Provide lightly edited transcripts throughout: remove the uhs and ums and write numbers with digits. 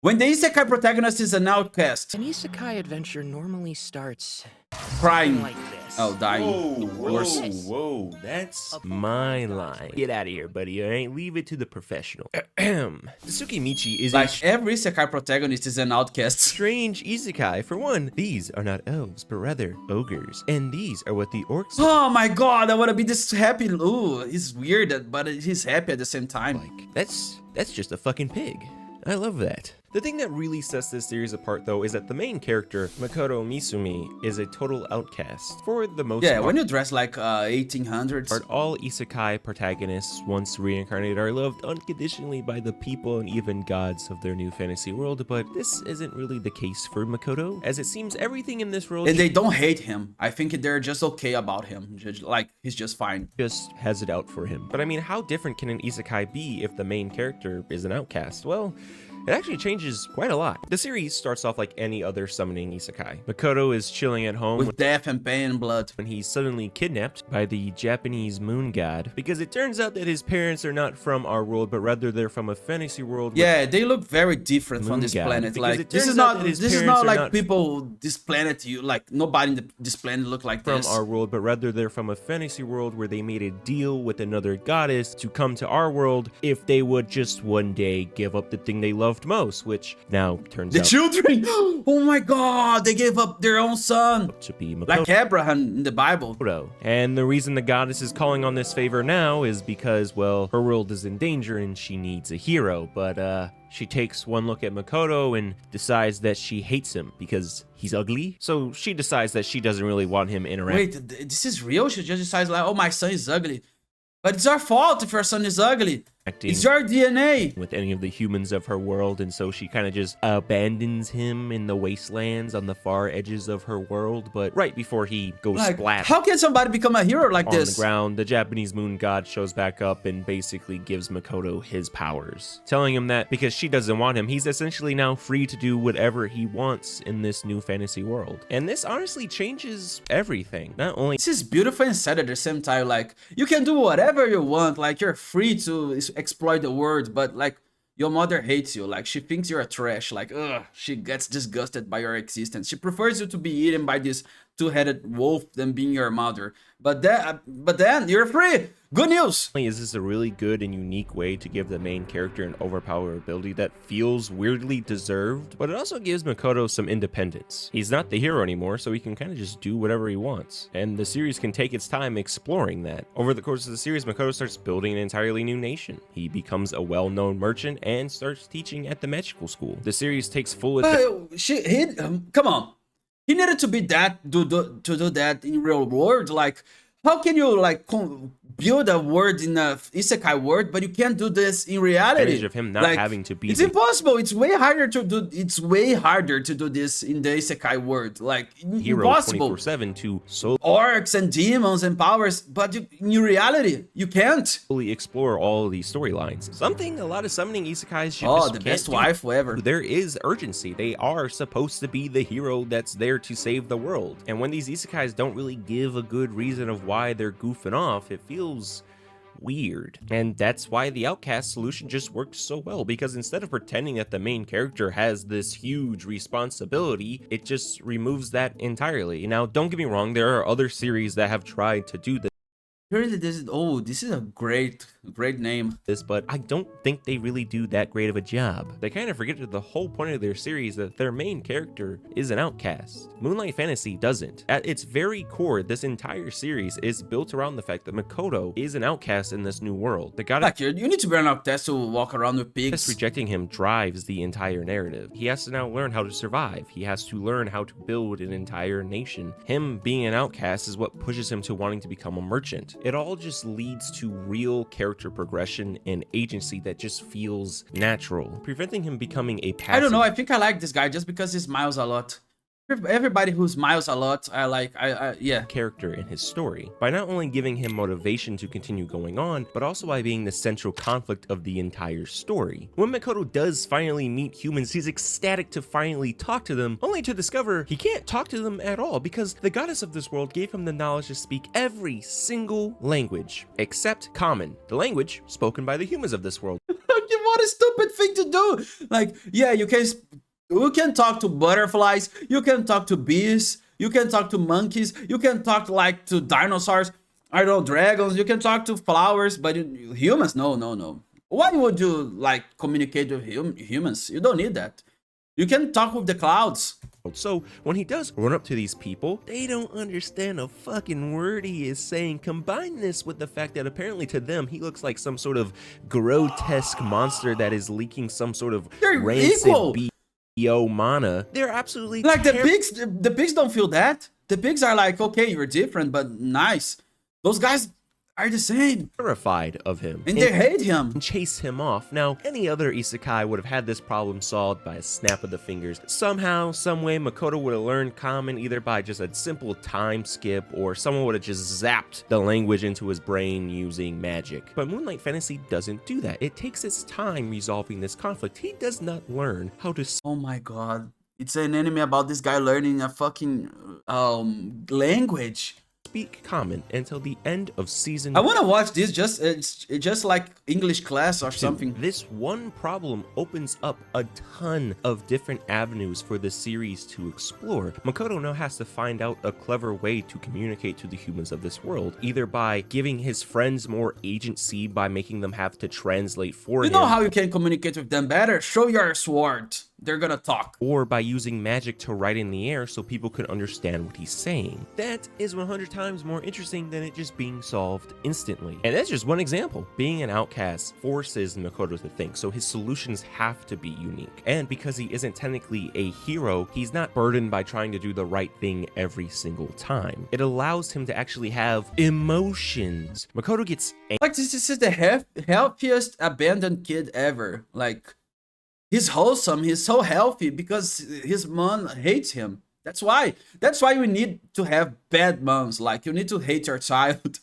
When the Isekai protagonist is an outcast, An isekai adventure normally starts crying, like this. oh, dying, worse. Whoa, that's my line. Get out of here, buddy, alright? Leave it to the professional. Tsuki Michi is a Like every Isekai protagonist is an outcast. strange isekai. For one, these are not elves, but rather ogres. And these are what the orcs Oh my god, I wanna be this happy. Ooh, he's weird, but he's happy at the same time. like. That's just a fucking pig. I love that. The thing that really sets this series apart, though, is that the main character, Makoto Misumi, is a total outcast. For the most Yeah, part. when you dress like 1800s. But all isekai protagonists, once reincarnated, are loved unconditionally by the people and even gods of their new fantasy world, but this isn't really the case for Makoto, as it seems everything in this world And they don't hate him. I think they're just okay about him. Like, he's just fine. just has it out for him. But I mean, how different can an isekai be if the main character is an outcast? Well, it actually changes quite a lot. The series starts off like any other summoning isekai. Makoto is chilling at home With death and pain and blood. when he's suddenly kidnapped by the Japanese moon god, because it turns out that his parents are not from our world, but rather they're from a fantasy world. Yeah, they look very different from Moon this god, planet. because Like, it this turns is out not that his this is parents not are like not people this planet. You like nobody in this planet look like from this. our world, but rather they're from a fantasy world where they made a deal with another goddess to come to our world if they would just one day give up the thing they loved most, which now turns The out children. Oh my god, they gave up their own son. to be Like Abraham in the Bible. Makoto. And the reason the goddess is calling on this favor now is because, well, her world is in danger and she needs a hero. But she takes one look at Makoto and decides that she hates him because he's ugly. So she decides that she doesn't really want him interacting. Wait, this is real? She just decides like, oh, my son is ugly. But it's our fault if your son is ugly. It's your DNA. With any of the humans of her world, and so she kind of just abandons him in the wastelands on the far edges of her world. But right before he goes Like, splat how can somebody become a hero like on this? the ground, the Japanese moon god shows back up and basically gives Makoto his powers, telling him that because she doesn't want him, he's essentially now free to do whatever he wants in this new fantasy world. And this honestly changes everything. Not only This is beautiful and sad at the same time. Like, you can do whatever you want. Like, you're free to exploit the world, but like, your mother hates you. Like, she thinks you're a trash. Like, ugh, she gets disgusted by your existence. She prefers you to be eaten by this two-headed wolf than being your mother. But then you're free. Good news. is this a really good and unique way to give the main character an overpowered ability that feels weirdly deserved, but it also gives Makoto some independence. He's not the hero anymore, so he can kind of just do whatever he wants, and the series can take its time exploring that. Over the course of the series, Makoto starts building an entirely new nation. He becomes a well-known merchant and starts teaching at the magical school. The series takes full advantage. Come on. He needed to be that to do that in real world. Like, how can you like build a word in a isekai word, but you can't do this in reality? Of him not Like, having to be it's the impossible. It's way harder to do. It's way harder to do this in the isekai world. Like, hero impossible. 24/7 to solely Orcs and demons and powers, but in reality, you can't. explore all of these storylines. Something a lot of summoning isekais just Oh, the can't best do. wife ever. There is urgency. They are supposed to be the hero that's there to save the world. And when these isekais don't really give a good reason of why they're goofing off, it feels weird. And that's why the Outcast solution just worked so well, because instead of pretending that the main character has this huge responsibility, it just removes that entirely. Now, don't get me wrong, there are other series that have tried to do Really, this is a great name. this, but I don't think they really do that great of a job. They kind of forget that the whole point of their series that their main character is an outcast. Moonlight Fantasy doesn't. At its very core, this entire series is built around the fact that Makoto is an outcast in this new world. The goddess Like, you need to be an outcast to walk around with pigs. rejecting him drives the entire narrative. He has to now learn how to survive. He has to learn how to build an entire nation. Him being an outcast is what pushes him to wanting to become a merchant. It all just leads to real character progression and agency that just feels natural, preventing him becoming a passive. I don't know. I think I like this guy just because he smiles a lot. Everybody who smiles a lot, I like. Yeah. character in his story by not only giving him motivation to continue going on, but also by being the central conflict of the entire story. When Makoto does finally meet humans, he's ecstatic to finally talk to them, only to discover he can't talk to them at all because the goddess of this world gave him the knowledge to speak every single language except Common, the language spoken by the humans of this world. What a stupid thing to do. Like, yeah, you can talk to butterflies, you can talk to bees, you can talk to monkeys, you can talk like to dinosaurs, I don't know, dragons, you can talk to flowers, but humans, no, no, no. Why would you like communicate with humans? You don't need that. You can talk with the clouds. So when he does run up to these people, they don't understand a fucking word he is saying. Combine this with the fact that apparently to them, he looks like some sort of grotesque monster that is leaking some sort of rancid BO mana. They're absolutely like the pigs don't feel that. The pigs are like, okay, you're different, but nice. Those guys are the same. Terrified of him. And they hate him. And chase him off. Now, any other isekai would have had this problem solved by a snap of the fingers. Somehow, someway, Makoto would have learned common either by just a simple time skip, or someone would have just zapped the language into his brain using magic. But Moonlight Fantasy doesn't do that. It takes its time resolving this conflict. He does not learn how to... Oh my god. It's an anime about this guy learning a fucking language. Speak common until the end of season. I want to watch this. It's just like English class or something. This one problem opens up a ton of different avenues for the series to explore. Makoto now has to find out a clever way to communicate to the humans of this world, either by giving his friends more agency by making them have to translate for him. You know how you can communicate with them better? Show your sword. They're gonna talk. Or by using magic to write in the air so people can understand what he's saying. That is 100 times more interesting than it just being solved instantly. And that's just one example. Being an outcast forces Makoto to think, so his solutions have to be unique. And because he isn't technically a hero, he's not burdened by trying to do the right thing every single time. It allows him to actually have emotions. Makoto gets like, this is the healthiest abandoned kid ever. Like, he's wholesome, he's so healthy because his mom hates him. That's why we need to have bad moms. Like, you need to hate your child.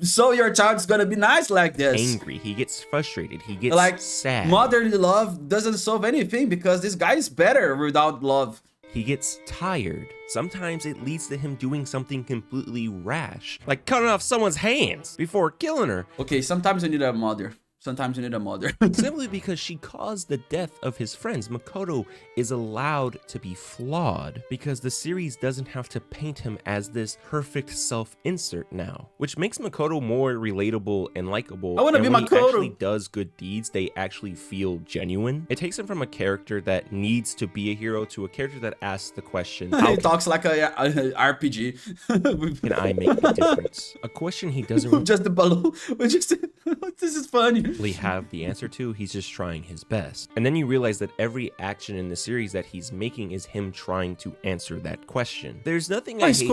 So your child's gonna be nice like this. Angry, he gets frustrated, he gets like, sad. Motherly love doesn't solve anything because this guy is better without love. He gets tired. Sometimes it leads to him doing something completely rash, like cutting off someone's hands before killing her. Okay, sometimes you need a mother. Sometimes you need a mother. Simply because she caused the death of his friends. Makoto is allowed to be flawed because the series doesn't have to paint him as this perfect self-insert now, which makes Makoto more relatable and likable. I want to be when Makoto. He actually does good deeds, they actually feel genuine. It takes him from a character that needs to be a hero to a character that asks the question, he talks like a RPG. can I make a difference? A question he doesn't just the balloon. This is funny. Have the answer to. He's just trying his best. And then you realize that every action in the series that he's making is him trying to answer that question. There's nothing I hate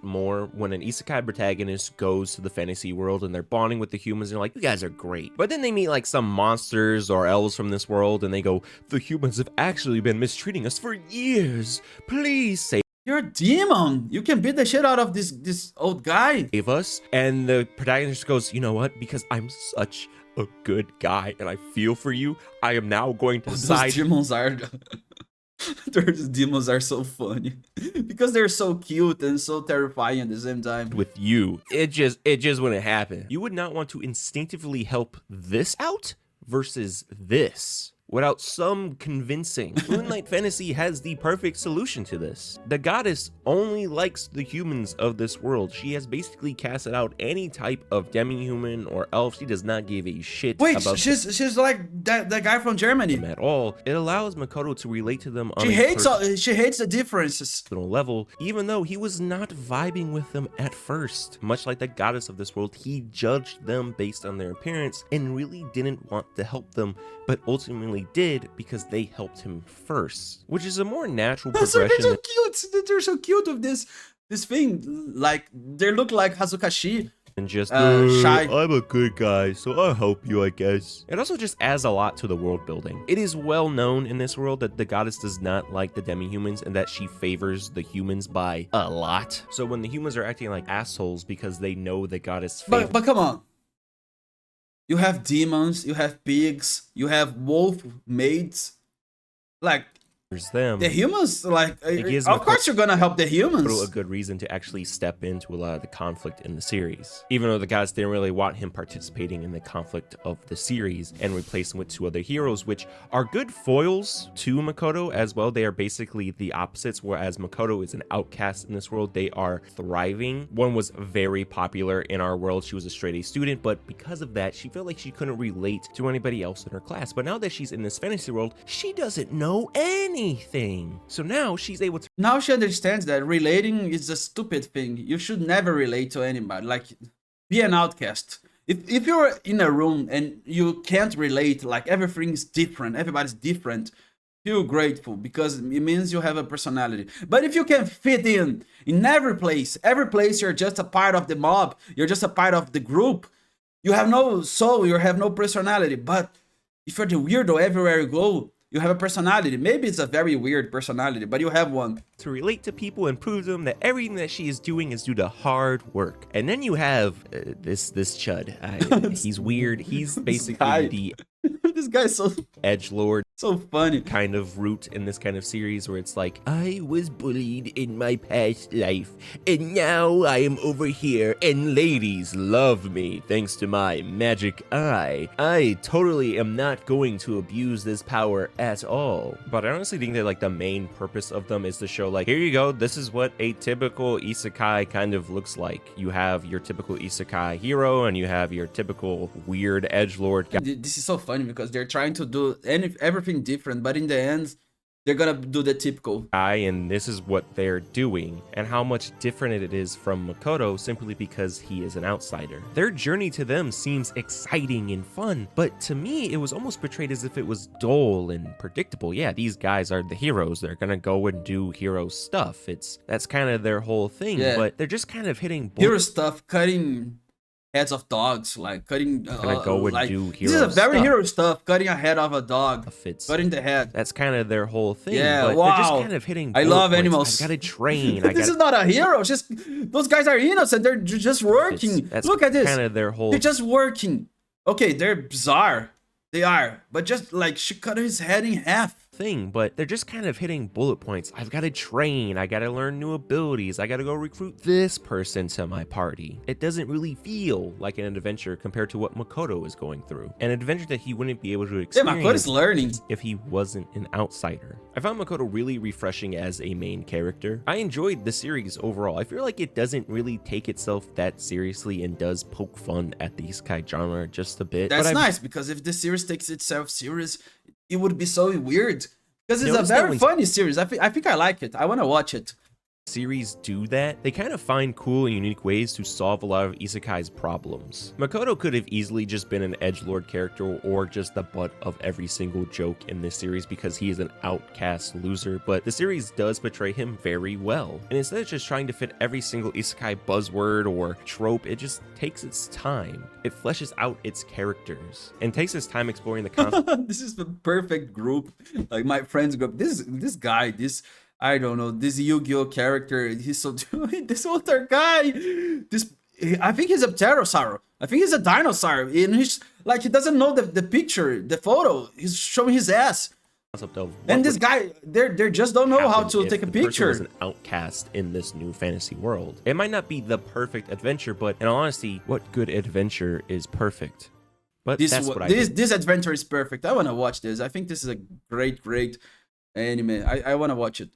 more when an isekai protagonist goes to the fantasy world and they're bonding with the humans and they're like, you guys are great. But then they meet like some monsters or elves from this world and they go, the humans have actually been mistreating us for years. Please save You're a demon. You can beat the shit out of this old guy. Save us. And the protagonist goes, you know what? Because I'm such a good guy and I feel for you, I am now going to decide. Those demons are so funny because they're so cute and so terrifying at the same time. With you, it just wouldn't happen. You would not want to instinctively help this out versus this without some convincing. Moonlight Fantasy has the perfect solution to this. The goddess only likes the humans of this world. She has basically casted out any type of demi-human or elf. She does not give a shit about she's like that guy from Germany at all. It allows Makoto to relate to them on she hates the differences level, even though he was not vibing with them at first. Much like the goddess of this world, he judged them based on their appearance and really didn't want to help them, but ultimately did because they helped him first, which is a more natural progression. They're so cute. They're so cute with this thing. Like, they look like Hazukashi. And just shy. I'm a good guy, so I'll help you, I guess. It also just adds a lot to the world building. It is well known in this world that the goddess does not like the demi-humans and that she favors the humans by a lot. So when the humans are acting like assholes because they know the goddess favors, but come on. You have demons, you have pigs, you have wolf maids. Like, There's them. The humans, like, gives of course you're gonna help the A humans. good reason to actually step into a lot of the conflict in the series. Even though the guys didn't really want him participating in the conflict of the series and replace him with two other heroes, which are good foils to Makoto as well. They are basically the opposites, whereas Makoto is an outcast in this world. They are thriving. One was very popular in our world. She was a straight A student, but because of that, she felt like she couldn't relate to anybody else in her class. But now that she's in this fantasy world, she doesn't know anything. So now she's able to Now she understands that relating is a stupid thing. You should never relate to anybody. Like, be an outcast. If you're in a room and you can't relate, like everything's different, everybody's different, feel grateful because it means you have a personality. But if you can fit in every place you're just a part of the mob, you're just a part of the group, you have no soul, you have no personality. But if you're the weirdo everywhere you go, you have a personality. Maybe it's a very weird personality, but you have one. to relate to people and prove to them that everything that she is doing is due to hard work. And then you have this chud. He's weird. He's basically the This guy's so edgelord funny. kind of route in this kind of series where it's like, I was bullied in my past life and now I am over here and ladies love me thanks to my magic eye. I totally am not going to abuse this power at all. But I honestly think that like the main purpose of them is to show like, here you go, this is what a typical isekai kind of looks like. You have your typical isekai hero and you have your typical weird edgelord guy. This is so funny because they're trying to do everything different, but in the end, they're gonna do the typical. And this is what they're doing, and how much different it is from Makoto simply because he is an outsider. Their journey to them seems exciting and fun, but to me, it was almost portrayed as if it was dull and predictable. Yeah, these guys are the heroes. They're gonna go and do hero stuff. That's kind of their whole thing, Yeah. But they're just kind of hitting Hero stuff, cutting heads of dogs, like cutting. Gonna go and like, do this is a hero very stuff. hero stuff, cutting a head of a dog, It's, cutting the head. that's kind of their whole thing. Yeah, but wow. They're just kind of hitting I bullet love points. animals. I gotta train. This is not a hero. It's just those guys are innocent. They're just working. That's Look at this. kind of their whole They're just working. Okay, they're bizarre. They are, but just like she cut his head in half. thing, but they're just kind of hitting bullet points. I've got to train, I got to learn new abilities, I got to go recruit this person to my party. It doesn't really feel like an adventure compared to what Makoto is going through. An adventure that he wouldn't be able to Yeah, experience Makoto's learning. if he wasn't an outsider. I found Makoto really refreshing as a main character. I enjoyed the series overall. I feel like it doesn't really take itself that seriously and does poke fun at the isekai genre just a bit. That's but nice because if the series takes itself serious, it would be so weird. Because it's a Notice that very when funny series. I think I like it. I want to watch it. Series do that, they kind of find cool and unique ways to solve a lot of isekai's problems. Makoto could have easily just been an edgelord character or just the butt of every single joke in this series because he is an outcast loser, but the series does portray him very well. And instead of just trying to fit every single isekai buzzword or trope, it just takes its time. It fleshes out its characters and takes its time exploring the conflict. This is the perfect group. Like my friends group. This guy, I don't know, this Yu-Gi-Oh character, he's so this other guy, I think he's a pterosaur. I think he's a dinosaur. And he's like, he doesn't know the picture, the photo. He's showing his ass. Concept of what And this would guy, they just don't know how happen to if take a the person picture. was an outcast in this new fantasy world. It might not be the perfect adventure, but in all honesty, what good adventure is perfect? But that's what I do. This adventure is perfect. I want to watch this. I think this is a great anime. I want to watch it.